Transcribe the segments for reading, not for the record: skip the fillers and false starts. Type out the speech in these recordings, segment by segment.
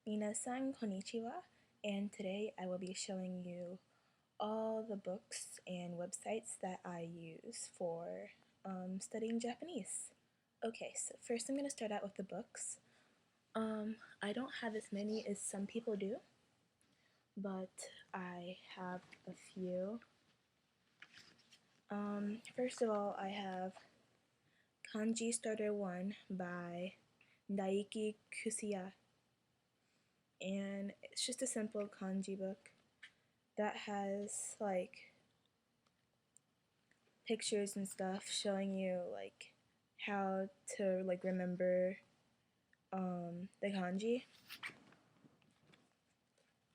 Minasan konnichiwa, and today I will be showing you all the books and websites that I use for studying Japanese. Okay, so first I'm going to start out with the books. I don't have as many as some people do, but I have a few. First of all, I have Kanji Starter 1 by Daiki Kusuya, and it's just a simple kanji book that has like pictures and stuff showing you like how to like remember the kanji.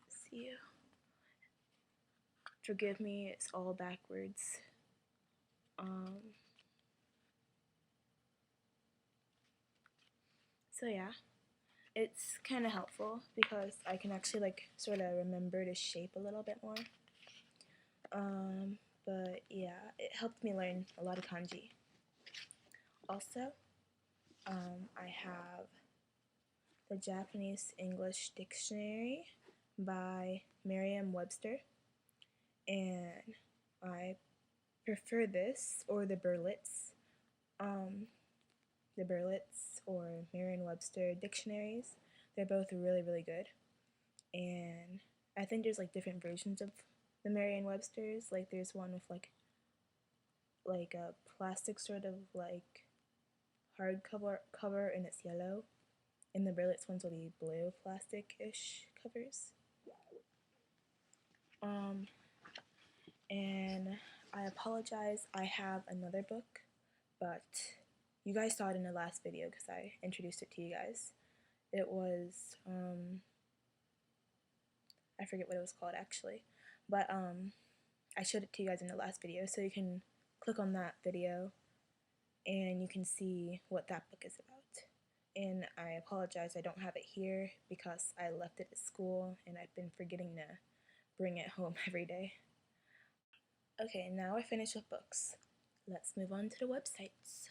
Let's see, forgive me, it's all backwards. So yeah, it's kind of helpful because I can actually like sort of remember the shape a little bit more. But yeah, it helped me learn a lot of kanji. Also, I have the Japanese English Dictionary by Merriam-Webster, and I prefer this or the Berlitz or Merriam-Webster dictionaries. They're both really, really good, and I think there's like different versions of the Merriam-Websters. Like there's one with like a plastic sort of like hard cover and it's yellow, and the Berlitz ones will be blue plastic-ish covers. And I apologize, I have another book, but you guys saw it in the last video because I introduced it to you guys. It was, I forget what it was called actually, but I showed it to you guys in the last video, so you can click on that video and you can see what that book is about. And I apologize, I don't have it here because I left it at school and I've been forgetting to bring it home every day. Okay, now we're finished with books. Let's move on to the websites.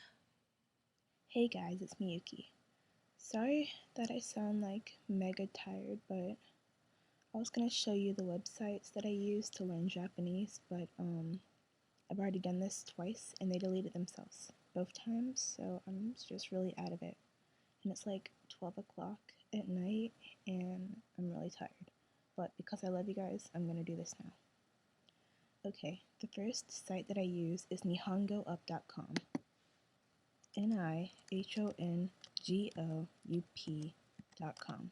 Hey guys, it's Miyuki. Sorry that I sound like mega tired, but I was gonna show you the websites that I use to learn Japanese, but I've already done this twice and they deleted themselves both times, so I'm just really out of it. And it's like 12 o'clock at night and I'm really tired. But because I love you guys, I'm gonna do this now. Okay, the first site that I use is nihongoup.com. nihongoup.com.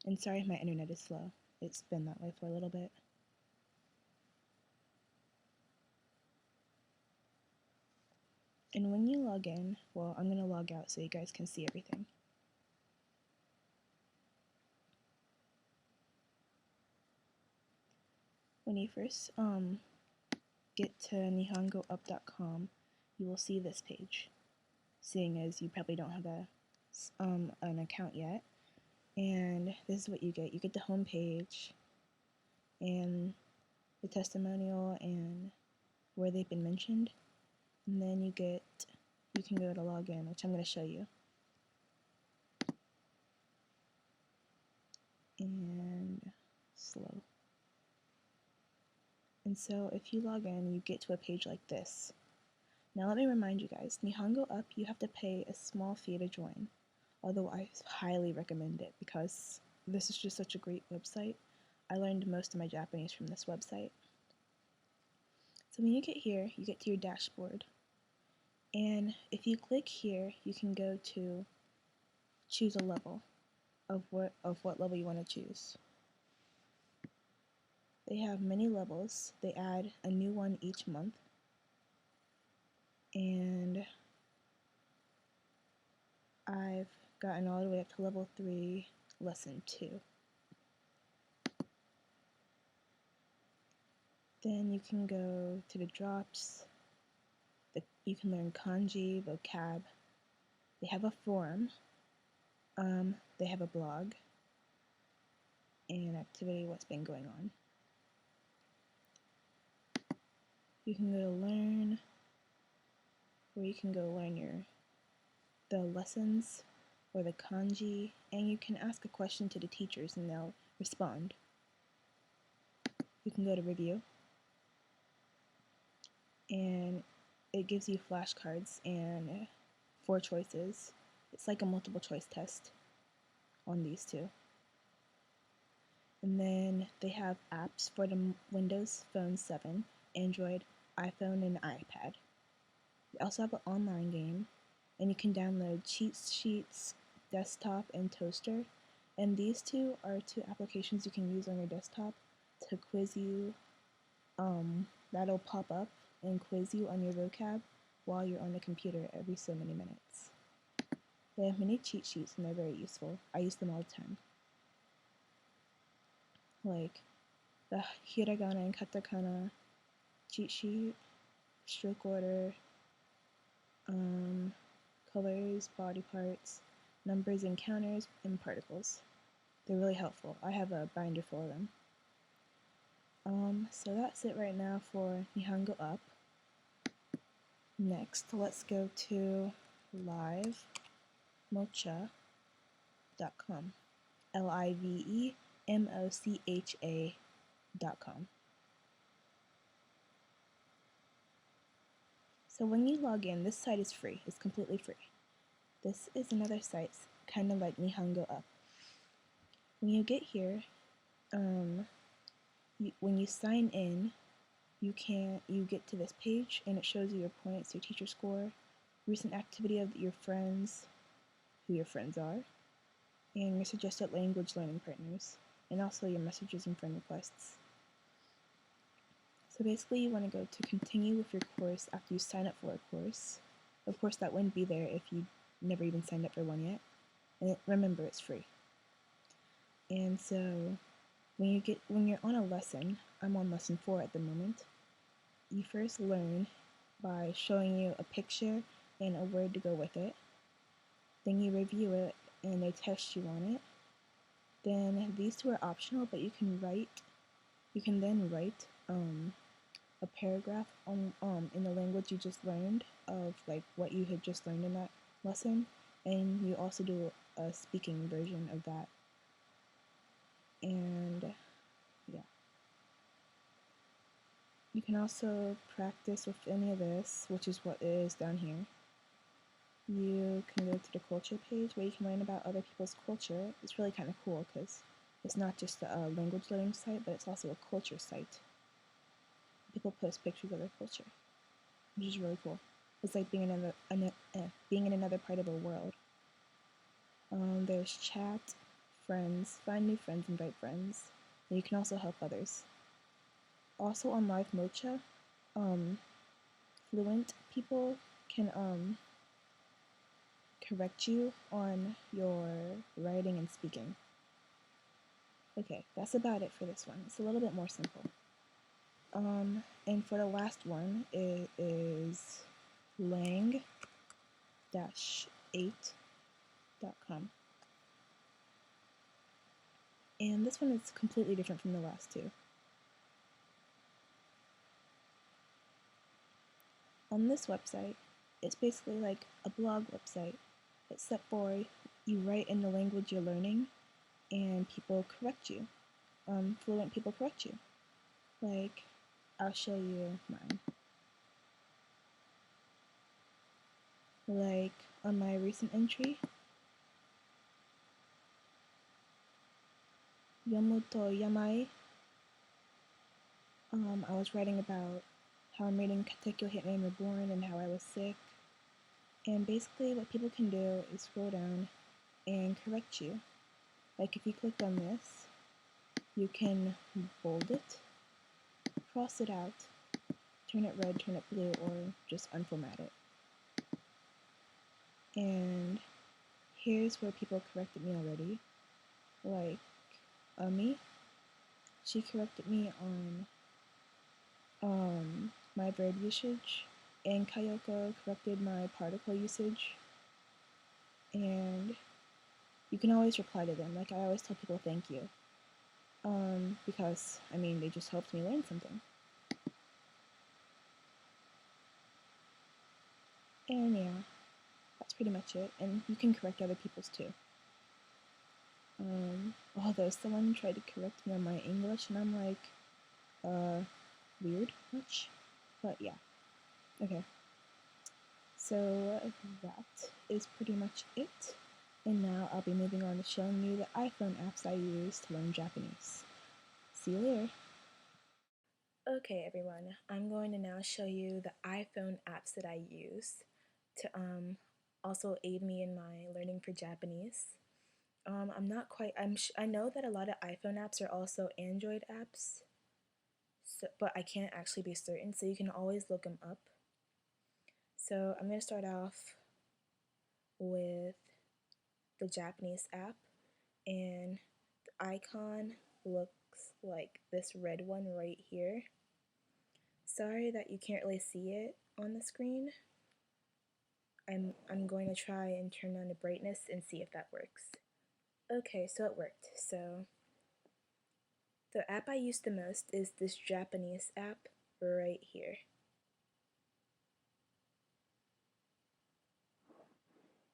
And sorry if my internet is slow. It's been that way for a little bit. And when you log in, well, I'm going to log out so you guys can see everything. When you first get to nihongoup.com, you will see this page, seeing as you probably don't have an account yet. And this is what you get. You get the home page and the testimonial and where they've been mentioned. And then you can go to login, which I'm going to show you. And slow. And so if you log in, you get to a page like this. Now let me remind you guys, Nihongo Up, you have to pay a small fee to join. Although I highly recommend it because this is just such a great website. I learned most of my Japanese from this website. So when you get here, you get to your dashboard. And if you click here, you can go to choose a level of what level you want to choose. They have many levels. They add a new one each month. And I've gotten all the way up to level 3, lesson 2. Then you can go to the drops. You can learn kanji, vocab. They have a forum. They have a blog. And activity, what's been going on. You can go to learn, where you can go learn your the lessons or the kanji, and you can ask a question to the teachers and they'll respond. You can go to review, and it gives you flashcards and 4 choices. It's like a multiple choice test on these two. And then they have apps for the Windows Phone 7, Android, iPhone, and iPad. They also have an online game, and you can download cheat sheets, desktop, and toaster. And these two are 2 applications you can use on your desktop to quiz you. That'll pop up and quiz you on your vocab while you're on the computer every so many minutes. They have many cheat sheets and they're very useful. I use them all the time. Like the hiragana and katakana cheat sheet, stroke order, colors, body parts, numbers and counters, and particles. They're really helpful. I have a binder full of them. So that's it right now for Nihongo Up. Next, let's go to livemocha.com. livemocha.com. So when you log in, this site is free. It's completely free. This is another site, kind of like Nihongo Up. When you get here, when you sign in, you get to this page and it shows you your points, your teacher score, recent activity of your friends, who your friends are, and your suggested language learning partners, and also your messages and friend requests. So basically you want to go to continue with your course after you sign up for a course. Of course that wouldn't be there if you never even signed up for one yet. And remember, it's free. And so when you're on a lesson, I'm on lesson 4 at the moment, you first learn by showing you a picture and a word to go with it. Then you review it and they test you on it. Then these 2 are optional, but you can then write a paragraph in the language you just learned of like what you had just learned in that lesson, and you also do a speaking version of that. And yeah. You can also practice with any of this, which is what it is down here. You can go to the culture page where you can learn about other people's culture. It's really kind of cool because it's not just a language learning site, but it's also a culture site. People post pictures of their culture, which is really cool. It's like being in another part of the world. There's chat, friends, find new friends, invite friends, and you can also help others. Also on Live Mocha, fluent people can correct you on your writing and speaking. Okay, that's about it for this one. It's a little bit more simple. And for the last one, it is lang-8.com. And this one is completely different from the last 2. On this website, it's basically like a blog website, except for you write in the language you're learning, and people correct you. Fluent people correct you. Like, I'll show you mine. Like, on my recent entry, Yomuto Yamai, I was writing about how I'm reading Katekyo Hitman Reborn and how I was sick. And basically what people can do is scroll down and correct you. Like if you clicked on this, you can bold it, cross it out, turn it red, turn it blue, or just unformat it. And here's where people corrected me already. Like Ami, she corrected me on my verb usage, and Kayoko corrected my particle usage. And you can always reply to them. Like I always tell people thank you. Because, I mean, they just helped me learn something. And yeah, that's pretty much it, and you can correct other people's too. Although someone tried to correct me on my English, and I'm like, weird much, but yeah. Okay, so that is pretty much it, and now I'll be moving on to showing you the iPhone apps I use to learn Japanese. See you later. Okay everyone, I'm going to now show you the iPhone apps that I use to also aid me in my learning for Japanese. I'm not quite, I know that a lot of iPhone apps are also Android apps, but I can't actually be certain, so you can always look them up. So I'm going to start off with the Japanese app, and the icon looks like this red one right here. Sorry that you can't really see it on the screen. I'm going to try and turn on the brightness and see if that works. Okay, so it worked. So the app I use the most is this Japanese app right here.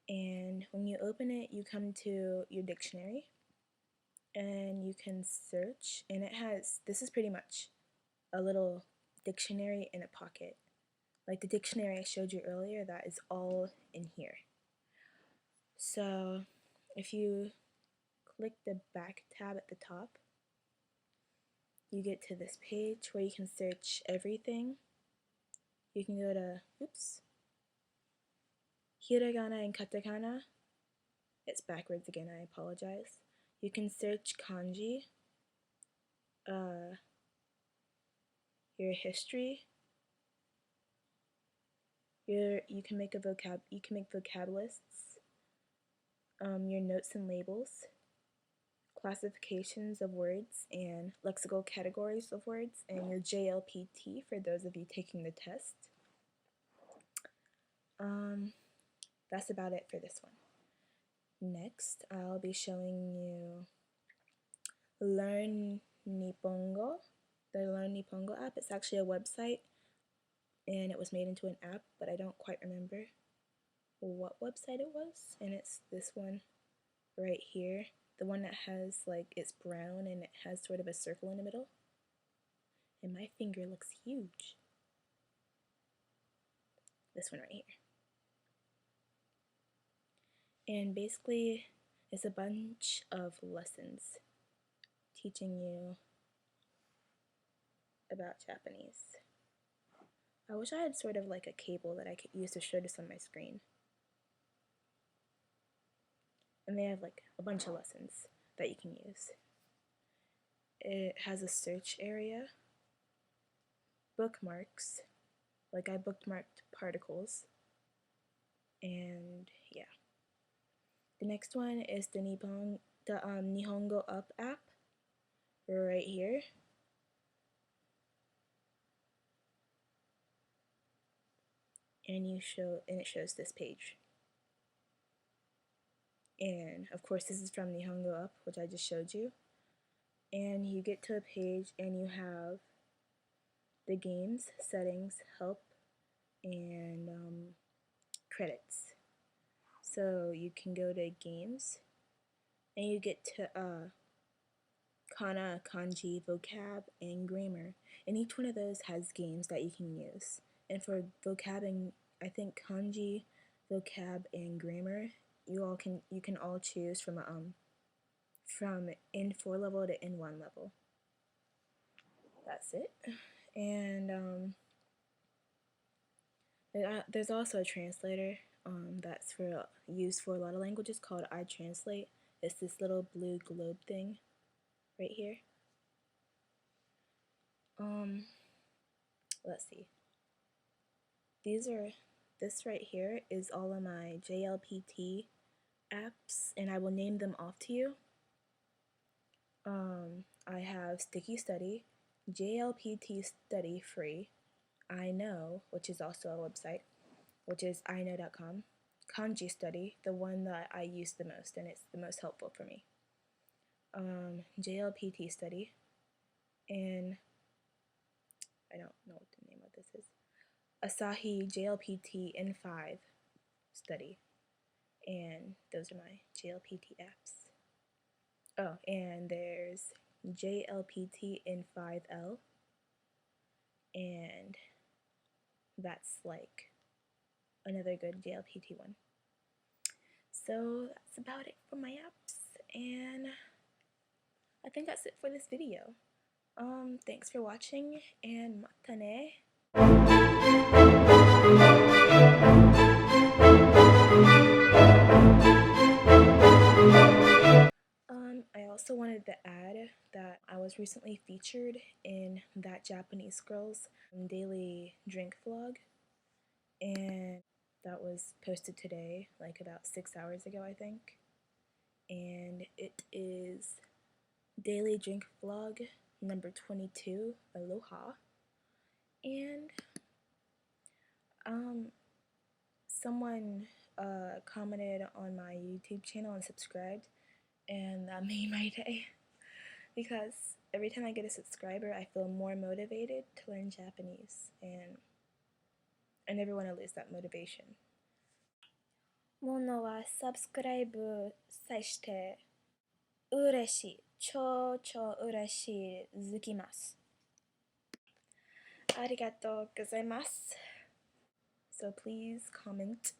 And when you open it, you come to your dictionary and you can search, and this is pretty much a little dictionary in a pocket. Like the dictionary I showed you earlier, that is all in here. So if you click the back tab at the top, you get to this page where you can search everything. You can go to, hiragana and katakana. It's backwards again, I apologize. You can search kanji, your history, you can make vocab lists, your notes and labels, classifications of words and lexical categories of words, and your JLPT for those of you taking the test. That's about it for this one. Next, I'll be showing you Learn Nippongo, the Learn Nippongo app. It's actually a website, and it was made into an app, but I don't quite remember what website it was, and it's this one right here, the one that has it's brown and it has sort of a circle in the middle, and my finger looks huge. This one right here. And basically it's a bunch of lessons teaching you about Japanese. I wish I had sort of like a cable that I could use to show this on my screen. And they have like a bunch of lessons that you can use. It has a search area, bookmarks, like I bookmarked particles, and yeah. The next one is the Nihongo Up app right here. And it shows this page. And of course this is from Nihongo Up, which I just showed you. And you get to a page and you have the games, settings, help, and credits. So you can go to games and you get to kana, kanji, vocab, and grammar. And each one of those has games that you can use. And for vocab and I think kanji, vocab, and grammar, you can all choose from N4 level to N1 level. That's it. And there's also a translator that's used for a lot of languages called iTranslate. It's this little blue globe thing right here. Let's see. This right here is all of my JLPT apps, and I will name them off to you. I have Sticky Study, JLPT Study Free, I Know, which is also a website, which is iknow.com, Kanji Study, the one that I use the most, and it's the most helpful for me, JLPT Study, and I don't know what the name of this is, Asahi JLPT N5 Study. and those are my JLPT apps. Oh, and there's JLPT in 5L, and that's like another good JLPT one. So that's about it for my apps, and I think that's it for this video. Thanks for watching, and mata ne. I also wanted to add that I was recently featured in that Japanese girl's daily drink vlog, and that was posted today, like about 6 hours ago, I think. And it is daily drink vlog number 22, Aloha. And someone commented on my YouTube channel and subscribed, and that made my day because every time I get a subscriber, I feel more motivated to learn Japanese, and I never want to lose that motivation. ものはサブスクライブさえして嬉しい、超嬉しい続きます。ありがとうございます。So please comment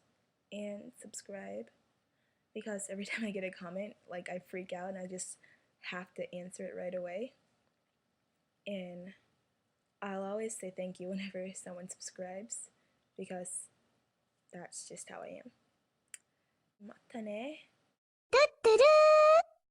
and subscribe, because every time I get a comment, like, I freak out and I just have to answer it right away. And I'll always say thank you whenever someone subscribes, because that's just how I am. Mata ne.